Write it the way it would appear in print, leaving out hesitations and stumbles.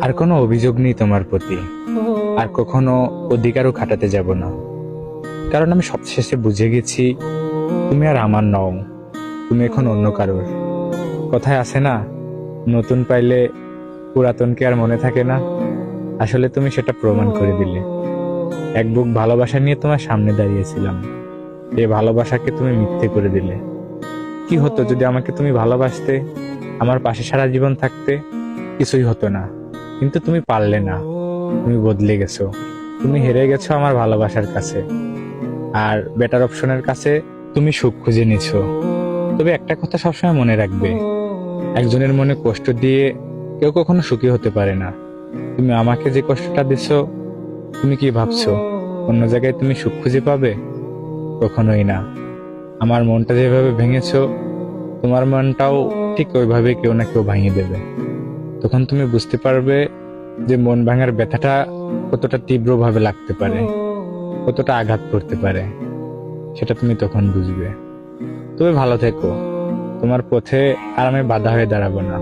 আর কোনো অভিযোগ নেই তোমার প্রতি, আর কখনো অধিকারও খাটাতে যাব না। কারণ আমি সবশেষে বুঝে গেছি তুমি আর আমার নও, তুমি এখন অন্য কারোর। কথায় আছে না, নতুন পাইলে পুরাতনকে আর মনে থাকে না। আসলে তুমি সেটা প্রমাণ করে দিলে। এক বুক ভালোবাসা নিয়ে তোমার সামনে দাঁড়িয়েছিলাম, এই ভালোবাসাকে তুমি মিথ্যে করে দিলে। কি হতো যদি আমাকে তুমি ভালোবাসতে, আমার পাশে সারা জীবন থাকতে? কিছুই হতো না। কিন্তু তুমি পারলে না, তুমি বদলে গেছো। তুমি হেরে গেছো আমার ভালোবাসার কাছে, আর বেটার অপশনের কাছে তুমি সুখ খুঁজে নিছো। তবে একটা কথা সবসময় মনে রাখবে, একজনের মনে কষ্ট দিয়ে কেউ কখনো সুখী হতে পারে না। তুমি আমাকে যে কষ্টটা দিছো, তুমি কি ভাবছো অন্য জায়গায় তুমি সুখ খুঁজে পাবে? কখনোই না। আমার মনটা যেভাবে ভেঙেছো, তোমার মনটাও ঠিক ওইভাবে কেউ না কেউ ভাঙিয়ে দেবে। তখন তুমি বুঝতে পারবে যে মন ভাঙার ব্যথাটা কতটা তীব্রভাবে লাগতে পারে, কতটা আঘাত করতে পারে। সেটা তুমি তখন বুঝবে। তবে ভালো থেকো, তোমার পথে আর আমি বাধা হয়ে দাঁড়াবো না।